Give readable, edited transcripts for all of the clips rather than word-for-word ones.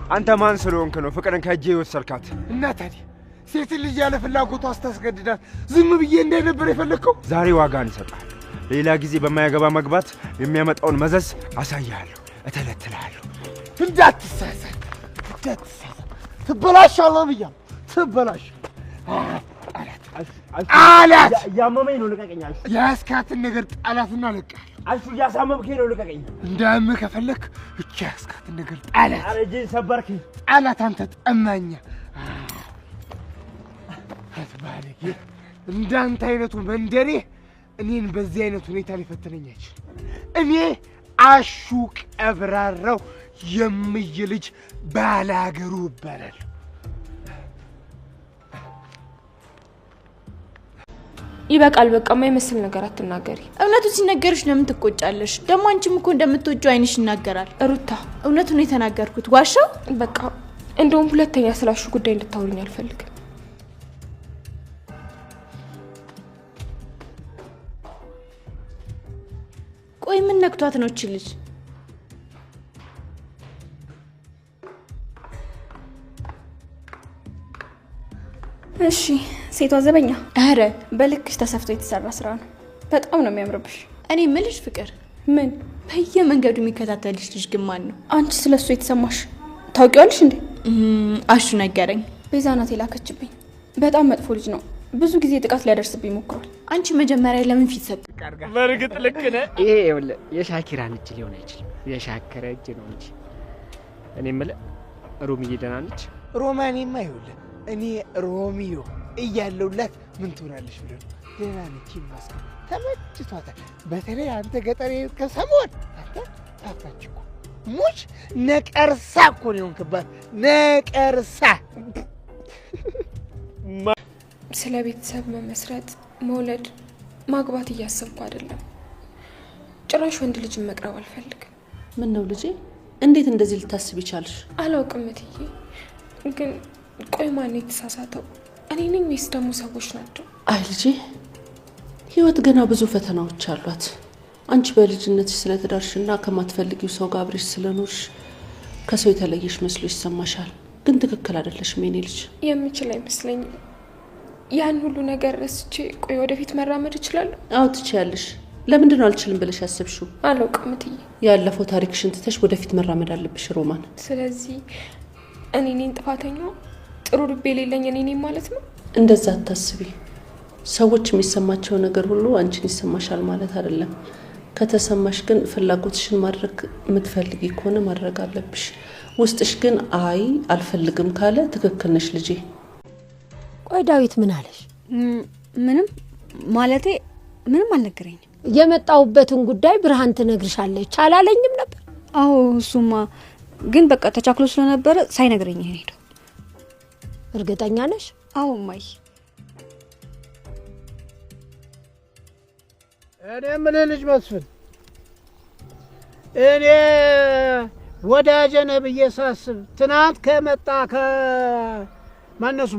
አንተ ማን ስለሆንክ ነው ፍቅርን ከእጄ ወሰድካት? እና ታዲያ ሴት ልጅ ያለ ፍላጎቷ አስታስገድዳት ዝም ብዬ እንዳይነበር የፈለከው? ዛሬ ዋጋን ይሰጣል። ሌላ ጊዜ በማያገባ መግባት የሚያመጣውን መዘዝ አሳያለሁ፣ እተለትልሃለሁ። እንዳትሳሳት ትበላሻለህ ብያለሁ። ትበላሽ አላት። ያመመኝ ነው ልቀቀኝ። ያስካትን ነገር ጣላትና ለቃለሁ። አሹ ያሳመምከኝ ነው ልቀቀኝ። እንዳያምህ ከፈለክ ብቻ ያስካትን ነገር ጣላት። ኧረ እጄን ሰበርክኝ። ጣላት አንተ ጠማኛ አትባለኝ። እንዳንተ አይነቱ መንደሬ እኔን በዚህ አይነት ሁኔታ ሊፈትነኝ አይችልም። እኔ አሹ ቀብራራው የምይ ልጅ ባላገሩ ይባላል። ይበቃል። በቃ የማይመስል ነገር አትናገሪ። እውነቱ ሲነገርሽ ለምን ትቆጫለሽ? ደግሞ አንቺም እኮ እንደምትወጂው አይንሽ ይናገራል። ሩታ እውነቱን የተናገርኩት ዋሻው። በቃ እንደውም ሁለተኛ ስላሹ ጉዳይ እንድታወሪኝ አልፈልግም። ቆይ ምን ነክቷት ነው እቺ ልጅ? እሺ ሴቷ ዘበኛ። አረ በልክሽ ተሰፍቶ የተሰራ ስራ ነው። በጣም ነው የሚያምርብሽ። እኔ ምልሽ ፍቅር፣ ምን በየመንገዱ የሚከታተልሽ ልጅ ግን ማን ነው? አንቺ ስለሱ የተሰማሽ ታውቂዋለሽ እንዴ? አሹ ነገረኝ። ቤዛ ናት የላከችብኝ። በጣም መጥፎ ልጅ ነው። ብዙ ጊዜ ጥቃት ሊያደርስብኝ ሞክሯል። አንቺ መጀመሪያ ለምን ፊት ሰጥ ቀርጋ? በርግጥ ልክ ነህ። ይሄ ይኸውልህ የሻኪራን እጅ ሊሆን አይችልም። የሻከረ እጅ ነው እንጂ። እኔ የምልህ ሮሚዬ ደህና ነች? ሮማኔማ ይኸውልህ እኔ ሮሚዮ እያለሁላት ምን ትሆናለሽ ብለህ ነው። ደህና ነች ይመስገን፣ ተመችቷታል። በተለይ አንተ ገጠሬ ከሰሞን አንተ ታፋች እኮ ሙች ነቀርሳ እኮ ነው የሆንክባት። ነቀርሳ ስለ ቤተሰብ መመስረት፣ መውለድ፣ ማግባት እያሰብኩ አይደለም። ጭራሽ ወንድ ልጅ መቅረብ አልፈልግም። ምን ነው ልጄ? እንዴት እንደዚህ ልታስብ ይቻልሽ? አላውቅም እትዬ፣ ግን ቆይ ማን የተሳሳተው? እኔ ነኝ ወይስ ደግሞ ሰዎች ናቸው? አይ ልጄ፣ ህይወት ገና ብዙ ፈተናዎች አሏት። አንቺ በልጅነትሽ ስለተዳርሽና ከማትፈልጊው ሰው ጋር አብረሽ ስለኖርሽ ከሰው የተለየሽ መስሎ ይሰማሻል። ግን ትክክል አይደለሽም የኔ ልጅ። የምችል አይመስለኝም። ያን ሁሉ ነገር ረስቼ ቆይ ወደፊት መራመድ እችላለሁ? አዎ ትችያለሽ። ለምንድን ነው አልችልም ብለሽ ያሰብሽው? አላውቅም እትዬ። ያለፈው ታሪክሽን ትተሽ ወደፊት መራመድ አለብሽ ሮማን። ስለዚህ እኔ ነኝ ጥፋተኛው? ጥሩ ልብ የሌለኝ እኔ ነኝ ማለት ነው? እንደዛ አታስቢ። ሰዎች የሚሰማቸው ነገር ሁሉ አንቺን ይሰማሻል ማለት አይደለም። ከተሰማሽ ግን ፍላጎትሽን ማድረግ የምትፈልጊ ከሆነ ማድረግ አለብሽ። ውስጥሽ ግን አይ አልፈልግም ካለ ትክክል ነሽ ልጄ። ቆይ ዳዊት ምን አለሽ? ምንም ማለቴ ምንም አልነገረኝም። የመጣውበትን ጉዳይ ብርሃን ትነግርሻለች አላለኝም ነበር? አዎ እሱማ ግን በቃ ተቻክሎ ስለነበረ ሳይነግረኝ ሄደው። እርግጠኛ ነሽ? አዎ ማይ። እኔ ምን ልጅ መስፍን፣ እኔ ወዳጄ ነህ ብዬ ሳስብ ትናንት ከመጣ ከማነሱ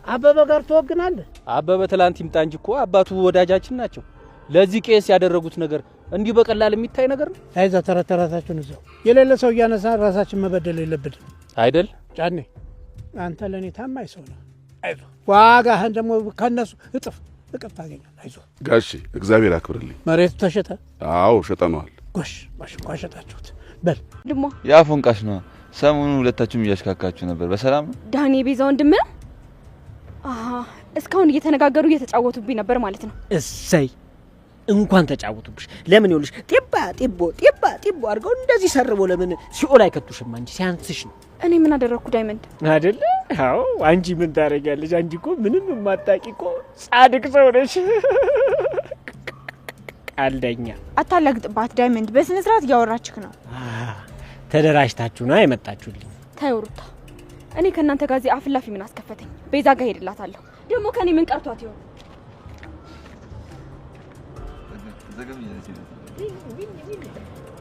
አበበ ጋር ትወግናለህ። አበበ ትላንት ይምጣ እንጂ እኮ አባቱ ወዳጃችን ናቸው። ለዚህ ቄስ ያደረጉት ነገር እንዲህ በቀላል የሚታይ ነገር ነው? አይዛ ተረተራታችሁን እዛው የሌለ ሰው እያነሳ ራሳችን መበደል የለብንም አይደል? ጫኔ አንተ ለኔ ታማኝ ሰው ነህ። አይዞ ዋጋህን ደግሞ ከነሱ እጥፍ ታገኛለህ። አይዞ ጋሺ እግዚአብሔር አክብርልኝ። መሬቱ ተሸጠ? አዎ ሸጠነዋል። ጎሽ እንኳን ሸጣችሁት። በል ድሞ ያፎንቃሽ ነው። ሰሞኑን ሁለታችሁም እያሽካካችሁ ነበር። በሰላም ነው? ዳኒ ቤዛ ወንድም ነው? እስካሁን እየተነጋገሩ እየተጫወቱብኝ ነበር ማለት ነው። እሰይ እንኳን ተጫወቱብሽ። ለምን ይኸውልሽ ጢቦ አድርገው እንደዚህ ሰርቦ ለምን ሲኦል አይከቱሽም? አንቺ ሲያንስሽ ነው። እኔ ምን አደረኩ ዳይመንድ? አይደለ? አዎ አንቺ ምን ታረጋለሽ? አንቺ እኮ ምንም የማታውቂ እኮ ጻድቅ ሰው ነሽ። ቀልደኛ አታላግጥባት ዳይመንድ። በስነ ስርዓት እያወራችክ ነው። ተደራጅታችሁ ነው የመጣችሁልኝ። ታዩ ሩታ፣ እኔ ከእናንተ ጋር እዚህ አፍላፊ ምን አስከፈተኝ? ቤዛ ጋር ሄድላታለሁ። ደግሞ ከኔ ምን ቀርቷት ይሆን?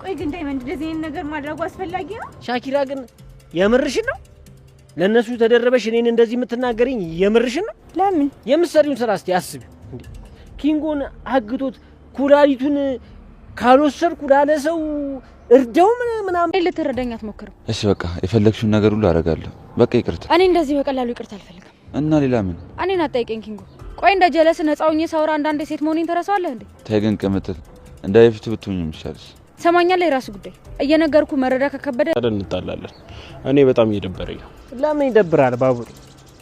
ቆይ ግን ዳይመንድ እንደዚህ አይነት ነገር ማድረጉ አስፈላጊ ነው? ሻኪራ ግን የምርሽን ነው? ለነሱ ተደረበሽ እኔን እንደዚህ የምትናገሪኝ የምርሽን ነው? ለምን? የምትሰሪውን ስራ እስቲ አስቢ እንዴ። ኪንጎን አግቶት ኩላሊቱን ካልወሰድኩ ላለ ሰው እርዳው ምናምን ልትረዳኝ አትሞክርም። እሺ በቃ የፈለግሽውን ነገር ሁሉ አደርጋለሁ። በቃ ይቅርታ። እኔ እንደዚህ በቀላሉ ይቅርታ አልፈልግም። እና ሌላ ምን? እኔን አትጠይቀኝ ኪንጎ። ቆይ እንደ ጀለስ ነፃ ሆኜ ሳውራ አንዳንዴ ሴት መሆኔን ተረሳዋለህ እንዴ? ተይ ግን ቅምጥል እንዳይፍቱ ብትሆኝ ይሻልሽ። ሰማኛለህ? የራሱ ጉዳይ እየነገርኩ መረዳ ከከበደ እንጣላለን። እኔ በጣም እየደበረኝ ነው። ለምን ይደብራል ባቡሬ?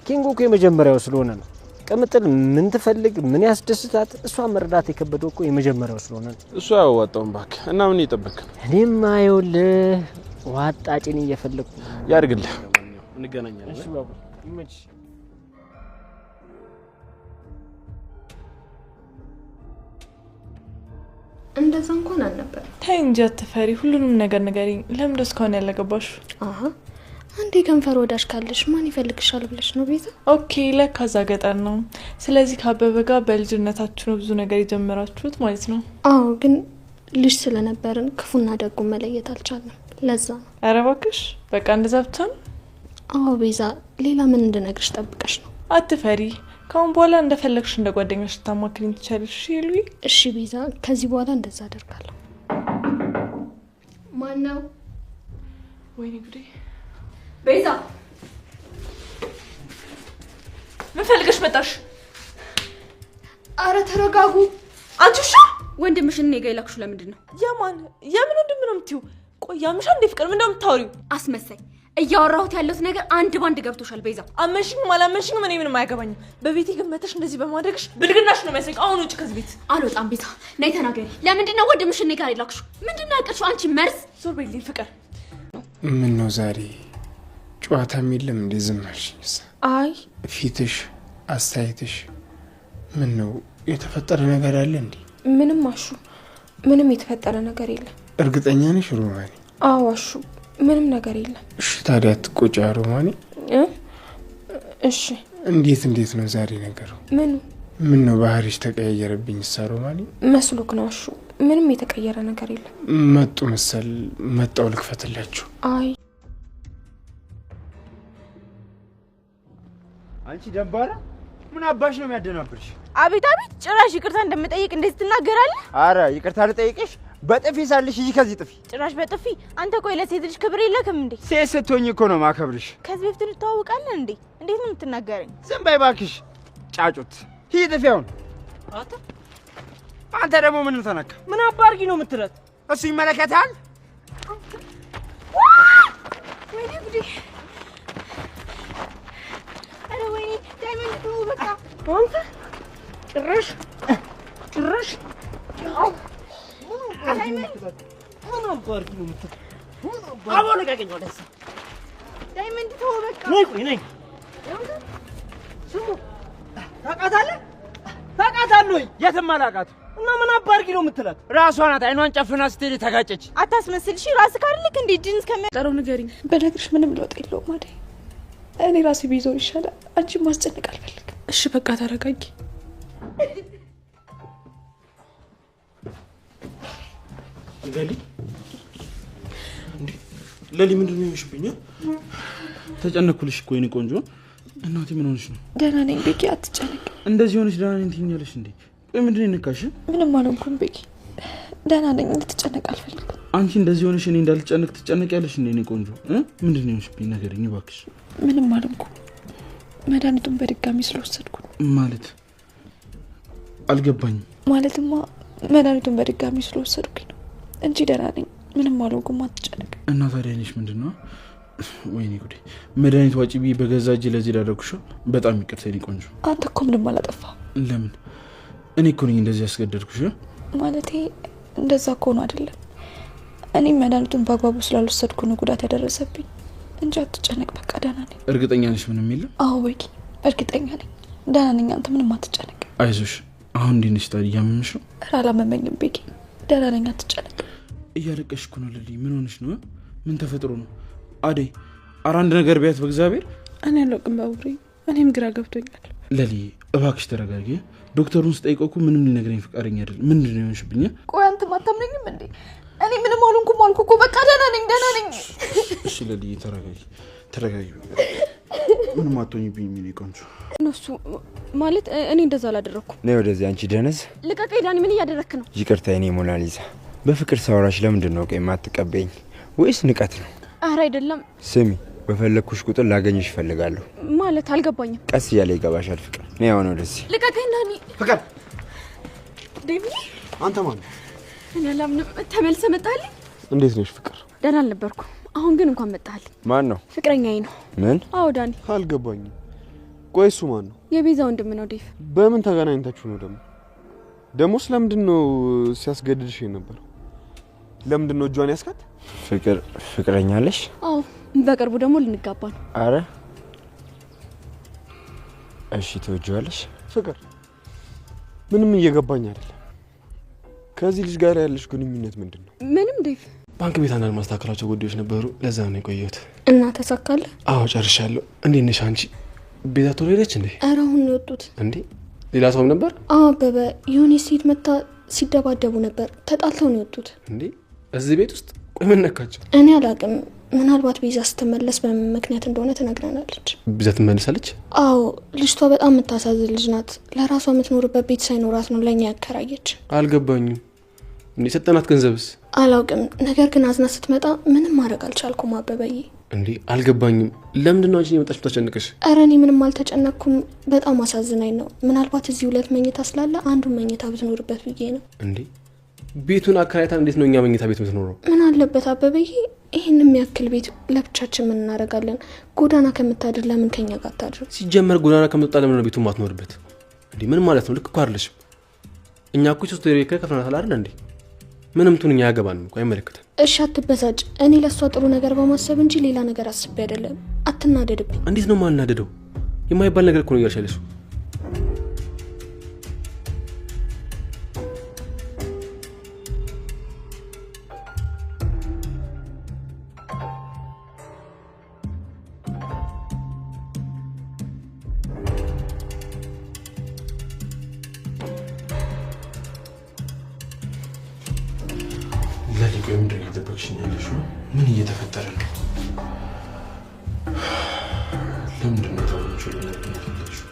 ኪንጎ እኮ የመጀመሪያው ስለሆነ ነው። ቅምጥል ምን ትፈልግ ምን ያስደስታት እሷን መረዳት የከበደው እኮ የመጀመሪያው ስለሆነ ነው። እሱ ያዋጣውን ባክ እና ምን ይጠበቅ? እኔም አይውልህ ዋጣጭን እየፈለኩ ያድርግልህ። እንገናኛለን። እሺ ባቡሬ ይመችሽ። እንደዛ እንኳን አልነበር። ተይ እንጂ አትፈሪ። ሁሉንም ነገር ንገሪኝ። ለምን እስካሁን ያለገባሽ? አሃ አንዴ ከንፈር ወዳጅ ካለሽ ማን ይፈልግሻል ብለሽ ነው ቤዛ? ኦኬ ለካ እዛ ገጠር ነው። ስለዚህ ከአበበ ጋር በልጅነታችሁ ነው ብዙ ነገር የጀመራችሁት ማለት ነው? አዎ፣ ግን ልጅ ስለነበርን ክፉና ደጉን መለየት አልቻልንም። ለዛ ነው። ኧረ እባክሽ በቃ እንደዛ ብቻ ነው? አዎ ቤዛ፣ ሌላ ምን እንድነግርሽ ጠብቀሽ ነው? አትፈሪ። ካሁን በኋላ እንደፈለግሽ እንደ ጓደኛሽ ልታማክሪኝ ትችያለሽ። ይሉኝ። እሺ ቤዛ፣ ከዚህ በኋላ እንደዛ አደርጋለሁ። ማን ነው? ወይኔ ጉዴ! ቤዛ ምን ፈልገሽ መጣሽ? አረ ተረጋጉ። አንቺ ውሻ! ወንድምሽን እኔ ጋር የላክሽው ለምንድን ነው? የምን ወንድም ነው የምትይው? ቆይ ያምሻ እንዴ? ፍቅር ምን እንደምታወሪው? አስመሳይ። እያወራሁት ያለሁት ነገር አንድ ባንድ ገብቶሻል ቤዛ። አመንሽኝም አላመንሽኝም እኔ ምንም አያገባኝም። በቤቴ ግን መተሽ እንደዚህ በማድረግሽ ብልግናሽ ነው የሚያሰኝ። አሁን ውጭ ከዚህ ቤት። አልወጣም ቤዛ። ነይ ተናገሪ። ለምንድን ነው ወንድምሽን እኔ ጋር የላክሽው? ምንድን ነው ያቀርሽው አንቺ መርዝ? ዞር በይልኝ ፍቅር። ምን ነው ዛሬ ጨዋታም የለም እንዴ? ዝም አልሽኝስ? አይ ፊትሽ፣ አስተያየትሽ ምን ነው? የተፈጠረ ነገር አለ እንዴ? ምንም አሹ፣ ምንም የተፈጠረ ነገር የለም። እርግጠኛ ነሽ ሮማኒ? አዎ አሹ፣ ምንም ነገር የለም። እሺ ታዲያ አትቆጪ ሮማኒ። እሺ እንዴት ነው ዛሬ ነገሩ? ምን ነው ባህሪሽ ተቀያየረብኝ ሮማኒ? መስሎክ ነው አሹ? ምንም የተቀየረ ነገር የለም። መጡ መሰል መጣው ልክፈትላችሁ። አይ አንቺ ደንባራ ምን አባሽ ነው የሚያደናብርሽ? አቤት አቤት! ጭራሽ ይቅርታ እንደምጠይቅ እንዴት ትናገራለህ? አረ ይቅርታ ልጠይቅሽ? በጥፊ ሳልሽ እጂ ከዚህ ጥፊ። ጭራሽ በጥፊ? አንተ ቆይ ለሴት ልጅ ክብር የለክም እንዴ? ሴት ስትሆኝ እኮ ነው ማከብርሽ። ከዚህ በፊት እንተዋወቃለን እንዴ? እንዴት ነው የምትናገረኝ? ዝም በይ እባክሽ ጫጩት። ሂድ ጥፊ አሁን። አንተ ደግሞ ምን ተነካ? ምን አባርጊ ነው የምትረት? እሱ ይመለከታል። ወይኔ ጉዴ! አረ ወይኔ! ዳይመንድ ተው በቃ። አንተ ጭራሽ ምን አባርጊ ነው የምትረት? አቦ ለቀቀኝ ወደዛ። ዳይመንድ ተው በቃ። ነይ ስሙ ታውቃታለህ ወይ? የትም አላውቃትም። እና ምን አባርጊ ነው የምትላት? ራሷ ናት አይኗን ጨፍና ስትሄድ ተጋጨች። አታስመስልሽ። ራስህ ካርልክ እንዴ ጂንስ ጠረው ንገሪኝ። በነገርሽ ምንም ለውጥ የለውም አይደል? እኔ ራሴ ቢዞር ይሻላል። አንቺ ማስጨነቅ አልፈልግም። እሺ በቃ ተረጋጊ። ለሊ ምንድን ነው የሚሽብኝ? ተጨነኩልሽ እኮ የኔ ቆንጆ። እናቴ ምን ሆነሽ ነው? ደህና ነኝ ቤኪ፣ አትጨነቅ። እንደዚህ ሆነሽ ደህና ነኝ ትይኛለሽ እንዴ? ቆይ ምንድን ነው የነካሽ? ምንም አልሆንኩም ቤኪ፣ ደህና ነኝ። እንድትጨነቅ አልፈልግም። አንቺ እንደዚህ ሆነሽ እኔ እንዳልጨነቅ ትጨነቂያለሽ እንዴ? የኔ ቆንጆ ምንድን ነው የሚሽብኝ? ንገሪኝ እባክሽ። ምንም አልሆንኩም። መድኃኒቱን በድጋሚ ስለወሰድኩ ማለት አልገባኝም። ማለትማ መድኃኒቱን በድጋሚ ስለወሰድኩኝ ነው እንጂ ደህና ነኝ። ምንም አልሆንኩም፣ አትጨነቅ። እና ታዲያ ነሽ ምንድን ነው? ወይኔ ጉዴ! መድኃኒት ዋጪ ብዬ በገዛ እጄ ለዚህ ዳረኩሽ። በጣም ይቅርታ የኔ ቆንጆ። አንተ እኮ ምንም አላጠፋም። ለምን? እኔ እኮ ነኝ እንደዚህ ያስገደድኩሽ። ማለቴ እንደዛ እኮ ነው አይደለም። እኔም መድኃኒቱን በአግባቡ ስላልወሰድኩ ነው ጉዳት ያደረሰብኝ እንጂ አትጨነቅ። በቃ ደህና ነኝ። እርግጠኛ ነሽ ምንም የለም? አዎ በቂ እርግጠኛ ነኝ፣ ደህና ነኝ። አንተ ምንም አትጨነቅ። አይዞሽ። አሁን እንዴት ነሽ ታዲያ? እያመመሽ ነው? ኧረ አላመመኝም ቤኪ፣ ደህና ነኝ። አትጨነቅ። እያለቀሽ እኮ ነው ልልይ። ምን ሆነሽ ነው? ምን ተፈጥሮ ነው? አደይ ኧረ አንድ ነገር ቢያት በእግዚአብሔር። እኔ አላውቅም ባቡሬ፣ እኔም ግራ ገብቶኛል። ለሊ እባክሽ ተረጋጊ። ዶክተሩን ስጠይቀው እኮ ምንም ሊነግረኝ ፈቃደኛ አይደለም። ምንድን ነው የሆንሽብኝ? ቆይ አንተም አታምነኝም እንዴ? እኔ ምንም አልሆንኩም አልኩ እኮ። በቃ ደህና ነኝ፣ ደህና ነኝ። እሺ ለሊ ተረጋጊ። ምንም አትሆኝብኝ የኔ ቆንጆ። እነሱ ማለት እኔ እንደዛ አላደረኩም። ነይ ወደዚህ አንቺ ደነዝ። ልቀቀኝ ዳኒ፣ ምን እያደረክ ነው? ይቅርታ የኔ ሞናሊዛ። በፍቅር ሳወራሽ ለምንድን ነው ቆይ የማትቀበይኝ? ወይስ ንቀት ነው? አረ አይደለም። ስሚ በፈለግኩሽ ቁጥር ላገኝሽ እፈልጋለሁ። ማለት አልገባኝም። ቀስ እያለ ይገባሻል ፍቅር። እኔ አሁን ወደዚህ ልቀቀኝ ናኒ። ፍቅር ዴቪ አንተ ማን ነው? እኔ አላምንም። ተመልሰህ መጣልኝ። እንዴት ነሽ ፍቅር? ደህና አልነበርኩም። አሁን ግን እንኳን መጣልኝ። ማን ነው? ፍቅረኛዬ ነው። ምን? አዎ ዳኒ። አልገባኝም። ቆይ እሱ ማን ነው? የቤዛ ወንድም ነው ዴቭ። በምን ተገናኝታችሁ ነው ደግሞ ስለምንድን ነው ሲያስገድድሽ የነበረው? ለምንድን ነው እጇን ያስካት? ፍቅር ፍቅረኛ አለሽ? አዎ በቅርቡ ደግሞ ልንጋባ ነው። አረ እሺ ትወጂዋለሽ? ፍቅር ምንም እየገባኝ አይደለም። ከዚህ ልጅ ጋር ያለሽ ግንኙነት ምንድን ነው? ምንም ዴቭ። ባንክ ቤት አንዳንድ ማስተካከላቸው ጉዳዮች ነበሩ፣ ለዛ ነው የቆየሁት። እና ተሳካለ? አዎ ጨርሻለሁ። እንዴት ነሽ አንቺ? ቤዛ ቶሎ ሄደች እንዴ? ኧረ አሁን ነው የወጡት። እንዴ ሌላ ሰውም ነበር? አዎ አበበ የሆነ ሴት መታ ሲደባደቡ ነበር። ተጣልተው ነው የወጡት። እንዴ እዚህ ቤት ውስጥ? ቆይ ምን ነካቸው? እኔ አላውቅም። ምናልባት ቤዛ ስትመለስ በምን ምክንያት እንደሆነ ትነግረናለች። ቤዛ ትመለሳለች? አዎ ልጅቷ በጣም የምታሳዝን ልጅ ናት። ለራሷ የምትኖርበት ቤት ሳይኖራት ነው ለእኛ ያከራየች። አልገባኝም። እንዴ ሰጠናት ገንዘብስ? አላውቅም። ነገር ግን አዝና ስትመጣ ምንም ማድረግ አልቻልኩም አበበዬ። እንዴ አልገባኝም። ለምንድን ነው አንቺ የመጣሽ ብታስጨንቅሽ? ኧረ እኔ ምንም አልተጨነቅኩም። በጣም አሳዝናኝ ነው። ምናልባት እዚህ 2 መኝታ ስላለ አንዱን መኝታ ብትኖርበት ብዬ ነው። እንዴ ቤቱን አከራይታን እንዴት ነው እኛ መኝታ ቤት የምትኖረው? ምን አለበት አበበዬ፣ ይህን የሚያክል ቤት ለብቻችን ምን እናደርጋለን? ጎዳና ከምታድር ለምን ከኛ ጋር ታድር? ሲጀመር ጎዳና ከምትወጣ ለምን ነው ቤቱን ማትኖርበት? እንዴ ምን ማለት ነው? ልክ እኮ አይደለሽም። እኛ እኮ 3 ወር ከፍለናታል አይደል እንዴ? ምንም ቱን እኛ ያገባን እኮ አይመለከተን። እሺ አትበሳጭ። እኔ ለሷ ጥሩ ነገር በማሰብ እንጂ ሌላ ነገር አስቤ አይደለም። አትናደድብኝ። እንዴት ነው ማልናደደው? የማይባል ነገር እኮ ነው እያልሻለሽ። ለሊቆ ምንድን እየጠበቅሽኝ ያለሽው? ምን እየተፈጠረ ነው? ለምንድን ነው ታውቁ ለነገር ያለሽው?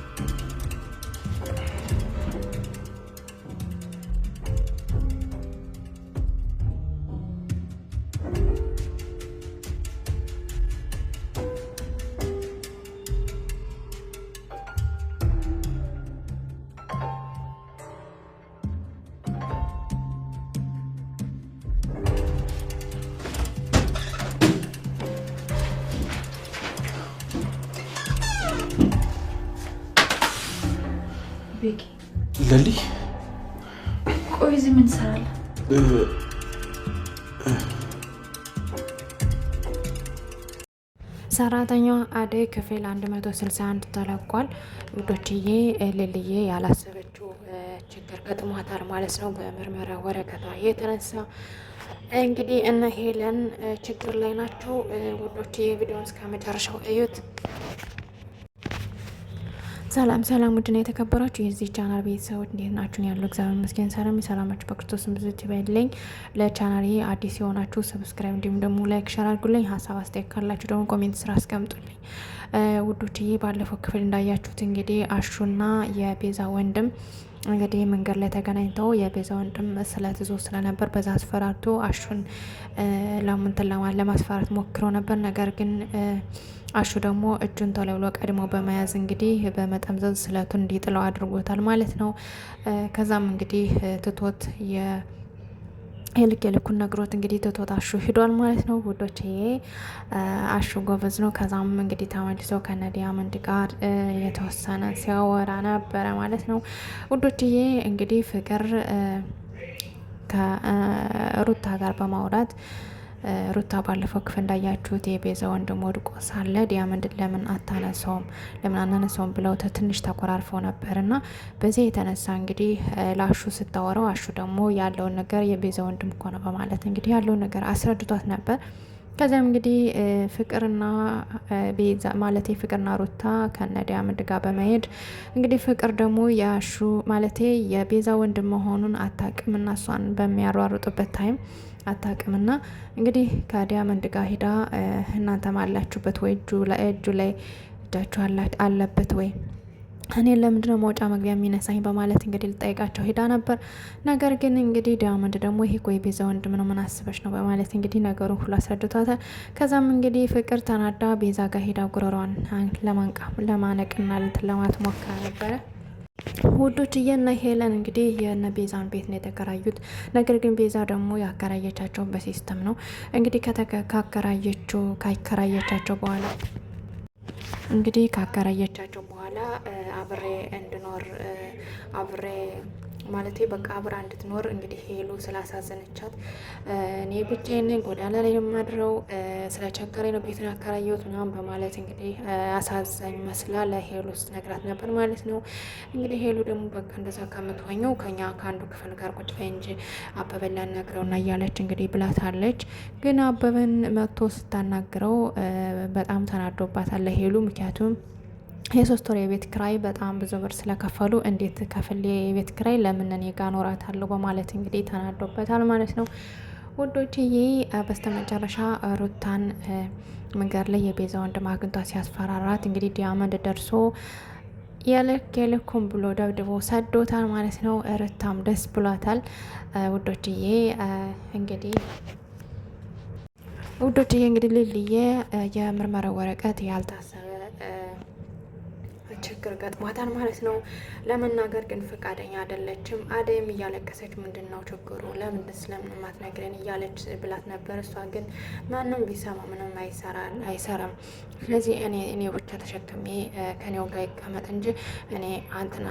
ቤኪ ለሊ ቆይ እዚህ ምን ትሰራለህ? ሰራተኛዋ አደይ ክፍል 161 ተለቋል። ውዶችዬ ልልዬ ያላሰበችው ችግር ገጥሟታል ማለት ነው። በምርመራ ወረቀቷ የተነሳ እንግዲህ እነ ሄለን ችግር ላይ ናቸው። ውዶችዬ ቪዲዮውን እስከ መጨረሻው እዩት። ሰላም ሰላም፣ ውድና የተከበራችሁ የዚህ ቻናል ቤተሰቦች እንዴት ናችሁ? ያለው እግዚአብሔር ይመስገን ሰላም። ሰላማችሁ በክርስቶስ ብዙ ይበልልኝ። ለቻናሌ አዲስ የሆናችሁ ሰብስክራይብ እንዲሁም ደግሞ ላይክ ሸር አድርጉልኝ። ሀሳብ አስተያየት ካላችሁ ደግሞ ኮሜንት ስራ አስቀምጡልኝ። ውዶችዬ ባለፈው ክፍል እንዳያችሁት እንግዲህ አሹና የቤዛ ወንድም እንግዲህ መንገድ ላይ ተገናኝተው የቤዛ ወንድም ስለት ይዞ ስለነበር በዛ አስፈራርቶ አሹን ለማስፈራራት ሞክረው ነበር። ነገር ግን አሹ ደግሞ እጁን ቶሎ ብሎ ቀድሞ በመያዝ እንግዲህ በመጠምዘዝ ስለቱን እንዲጥለው አድርጎታል ማለት ነው። ከዛም እንግዲህ ትቶት የልኩን ነግሮት እንግዲህ ትቶት አሹ ሂዷል ማለት ነው። ውዶችዬ አሹ ጎበዝ ነው። ከዛም እንግዲህ ተመልሰው ከነዲያመንድ ጋር የተወሰነ ሲያወራ ነበረ ማለት ነው። ውዶችዬ እንግዲህ ፍቅር ከሩታ ጋር በማውራት ሩታ ባለፈው ክፍል እንዳያችሁት የቤዛ ወንድም ወድቆ ሳለ ዲያመንድ ለምን አናነሳውም ብለው ትንሽ ተኮራርፈው ነበርና በዚህ የተነሳ እንግዲህ ለአሹ ስታወራው አሹ ደግሞ ያለውን ነገር የቤዛ ወንድም እኮ ነው በማለት እንግዲህ ያለውን ነገር አስረድቷት ነበር። ከዚያም እንግዲህ ፍቅርና ቤዛ ማለት ፍቅርና ሩታ ከነ ዲያመንድ ጋር በመሄድ እንግዲህ ፍቅር ደግሞ የአሹ ማለት የቤዛ ወንድም መሆኑን አታውቅምና እሷን በሚያሯሩጡበት ታይም አታውቅምና እንግዲህ ከዲያመንድ ጋር ሄዳ እናንተ ማላችሁበት ወይ እጁ ላይ እጃችሁ አለበት ወይ እኔ ለምንድነው መውጫ መግቢያ የሚነሳኝ በማለት እንግዲህ ልጠይቃቸው ሄዳ ነበር። ነገር ግን እንግዲህ ዳያመንድ ደግሞ ይሄ ቆይ ቤዛ ወንድም ነው ምን አስበሽ ነው በማለት እንግዲህ ነገሩን ሁሉ አስረድቷታል። ከዛም እንግዲህ ፍቅር ተናዳ ቤዛ ጋር ሄዳ ጉረሯን ለማነቅና ለማት ሞክራ ነበረ። ውዶች እየነ ሄለን እንግዲህ የነ ቤዛን ቤት ነው የተከራዩት። ነገር ግን ቤዛ ደግሞ ያከራየቻቸው በሲስተም ነው እንግዲህ ካከራየቻቸው በኋላ እንግዲህ ካከራየቻቸው በኋላ አብሬ እንድኖር አብሬ ማለት በቃ አብራ እንድትኖር እንግዲህ ሄሉ ስላሳዘነቻት እኔ ብቻዬን ጎዳና ላይ የማድረው ስለቸገረኝ ነው ቤቱን ያከራየሁት ምናምን በማለት እንግዲህ አሳዛኝ መስላ ለሄሉ ስትነግራት ነበር ማለት ነው። እንግዲህ ሄሉ ደግሞ በቃ እንደዛ ከምትሆኘው ከኛ ከአንዱ ክፍል ጋር ቁጭ በይ እንጂ አበበን ላናግረውና እያለች እንግዲህ ብላታለች። ግን አበበን መጥቶ ስታናግረው በጣም ተናዶባታል ለሄሉ ምክንያቱም የ3 ወር የቤት ክራይ በጣም ብዙ ብር ስለከፈሉ እንዴት ከፍል የቤት ክራይ ለምን እኔ ጋር እኖራታለሁ በማለት እንግዲህ ተናዶበታል ማለት ነው። ውዶችዬ በስተመጨረሻ ሩታን መንገድ ላይ የቤዛ ወንድም አግኝቷ ሲያስፈራራት እንግዲህ ዳያመንድ ደርሶ የልኩም ብሎ ደብድቦ ሰዶታል ማለት ነው። ሩታም ደስ ብሏታል። ውዶችዬ እንግዲህ ልልዬ የምርመራ ወረቀት ያልታሰበ ችግር ገጥሟታል ማለት ነው። ለመናገር ግን ፈቃደኛ አይደለችም። አደይም እያለቀሰች ምንድን ነው ችግሩ ለምን ማትነግረን እያለች ብላት ነበር። እሷ ግን ማንም ቢሰማ ምንም አይሰራም። ስለዚህ እኔ ብቻ ተሸክሜ ከኔው ጋር ይቀመጥ እንጂ እኔ አንተን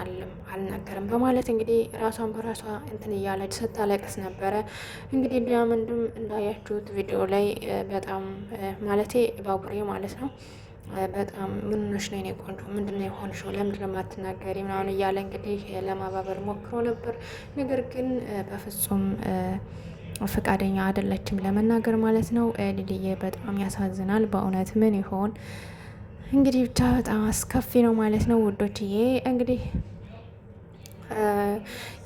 አልናገርም በማለት እንግዲህ ራሷን በራሷ እንትን እያለች ስታለቅስ ነበረ። እንግዲህ ዳያመንድም እንዳያችሁት ቪዲዮ ላይ በጣም ማለቴ ባቡሬ ማለት ነው በጣም ምን ሆነሽ ነው የኔ ቆንጆ ምንድነው የሆንሽው ለምንድነው የማትናገሪ ምናምን እያለ እንግዲህ ለማባበር ሞክሮ ነበር። ነገር ግን በፍጹም ፈቃደኛ አይደለችም ለመናገር ማለት ነው። ሊልዬ በጣም ያሳዝናል በእውነት ምን ይሆን እንግዲህ ብቻ በጣም አስከፊ ነው ማለት ነው። ውዶችዬ እንግዲህ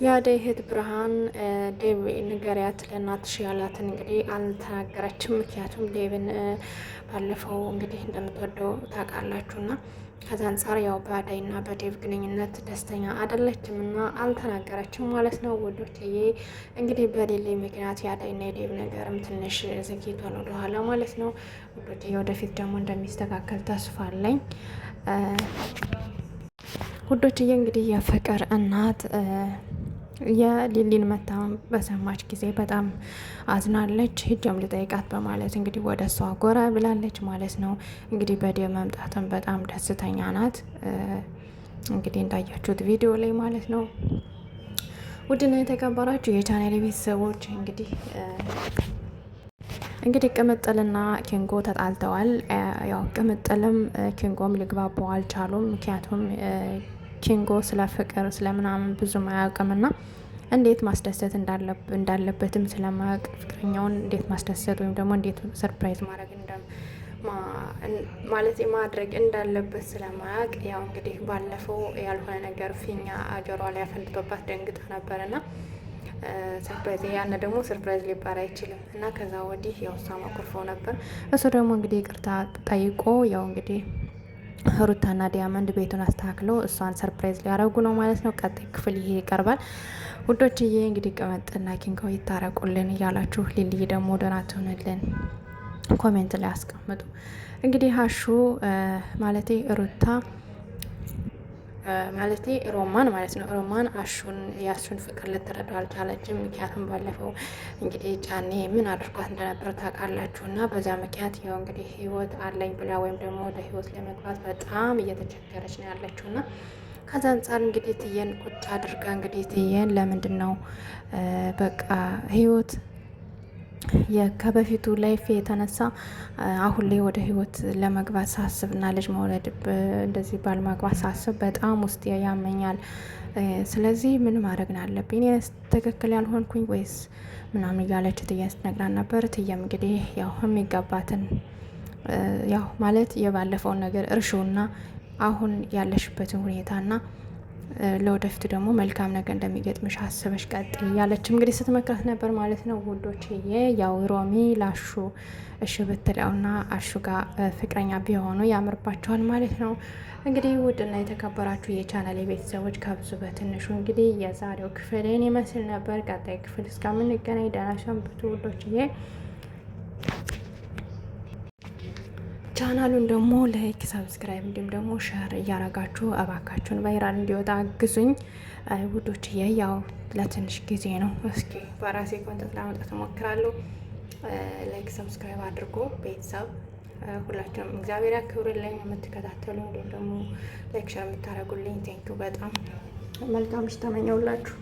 የአደይ እህት ብርሃን ዴቭ ንገሪያት ለእናትሽ ያላትን እንግዲህ አልተናገረችም። ምክንያቱም ዴቭን ባለፈው እንግዲህ እንደምትወደው ታውቃላችሁና ከዛ አንጻር ያው በአደይና በዴቭ ግንኙነት ደስተኛ አይደለችም እና አልተናገረችም ማለት ነው። ውዶችዬ እንግዲህ በሌሌ ምክንያት የአደይና የዴቭ ነገርም ትንሽ ዘግይቷል ወደኋላ ማለት ነው። ውዶችዬ ወደፊት ደግሞ እንደሚስተካከል ተስፋ አለኝ። ውዶችዬ እንግዲህ የፍቅር እናት የሊሊን መታመም በሰማች ጊዜ በጣም አዝናለች። ሂጅም ልጠይቃት በማለት እንግዲህ ወደ እሷ ጎራ ብላለች ማለት ነው። እንግዲህ በዴቭ መምጣትም በጣም ደስተኛ ናት። እንግዲህ እንዳያችሁት ቪዲዮ ላይ ማለት ነው። ውድና የተከበራችሁ የቻናሌ ቤተሰቦች እንግዲህ ቅምጥልና ኪንጎ ተጣልተዋል። ያው ቅምጥልም ኪንጎም ሊግባቡ አልቻሉም። ምክንያቱም ኪንጎ ስለ ፍቅር ስለምናምን ብዙም አያውቅምና እንዴት ማስደሰት እንዳለበትም ስለማያውቅ ፍቅረኛውን እንዴት ማስደሰት ወይም ደግሞ እንዴት ሰርፕራይዝ ማድረግ እንዳለበት ስለማያውቅ ያው እንግዲህ ባለፈው ያልሆነ ነገር ፊኛ ጆሯ ላይ አፈንድቶባት ደንግጣ ነበርና ሰርፕራይዝ ያን ደግሞ ሰርፕራይዝ ሊባል አይችልም እና ከዛ ወዲህ ያው እሷ ማኩርፈው ነበር። እሱ ደግሞ እንግዲህ ይቅርታ ጠይቆ ያው እንግዲህ ሩታና ዳያመንድ ቤቱን አስተካክለው እሷን ሰርፕራይዝ ሊያረጉ ነው ማለት ነው። ቀጣይ ክፍል ይሄ ይቀርባል። ውዶችዬ እንግዲህ ቅምጥልና ኪንጎ ይታረቁልን እያላችሁ ሊልይ ደግሞ ደህና ትሆንልን ኮሜንት ላይ አስቀምጡ። እንግዲህ ሀሹ ሮማን ማለት ነው። ሮማን የአሹን ፍቅር ልትረዳው አልቻለችም። ምክንያቱም ባለፈው እንግዲህ ጫኔ ምን አድርጓት እንደነበር ታውቃላችሁ እና በዛ ምክንያት ያው እንግዲህ ህይወት አለኝ ብላ ወይም ደግሞ ወደ ህይወት ለመግባት በጣም እየተቸገረች ነው ያለችው እና ከዛ አንጻር እንግዲህ ትየን ቁጭ አድርጋ እንግዲህ ትየን ለምንድን ነው በቃ ህይወት ከበፊቱ ላይፍ የተነሳ አሁን ላይ ወደ ህይወት ለመግባት ሳስብ እና ልጅ መውለድ እንደዚህ ባል ማግባት ሳስብ በጣም ውስጥ ያመኛል። ስለዚህ ምን ማድረግ አለብኝ ትክክል ያልሆንኩኝ ወይስ ምናምን እያለች ትየን ስትነግራን ነበር። ትየም እንግዲህ ያው የሚገባትን ያው ማለት የባለፈውን ነገር እርሹና አሁን ያለሽበትን ሁኔታና ለወደፊቱ ደግሞ መልካም ነገር እንደሚገጥምሽ አስበሽ ቀጥይ እያለችም እንግዲህ ስትመክራት ነበር ማለት ነው ውዶችዬ። ያው ሮሚ ላሹ እሺ ብትለውና አሹ ጋር ፍቅረኛ ቢሆኑ ያምርባቸዋል ማለት ነው። እንግዲህ ውድና የተከበራችሁ የቻናል ቤተሰቦች ከብዙ በትንሹ እንግዲህ የዛሬው ክፍልን ይመስል ነበር። ቀጣይ ክፍል እስከምንገናኝ ደህና ሰንብቱ ውዶችዬ። ቻናሉን ደግሞ ላይክ፣ ሰብስክራይብ እንዲሁም ደግሞ ሸር እያረጋችሁ እባካችሁን ቫይራል እንዲወጣ አግዙኝ ውዶችዬ። ያው ለትንሽ ጊዜ ነው። እስኪ በራሴ ኮንተንት ለማምጣት እሞክራለሁ። ላይክ ሰብስክራይብ አድርጎ ቤተሰብ ሁላችሁም እግዚአብሔር ያክብርልኝ። የምትከታተሉ እንዲሁም ደግሞ ላይክ ሸር የምታደርጉልኝ ቴንኪው በጣም መልካም ምሽት ተመኘውላችሁ።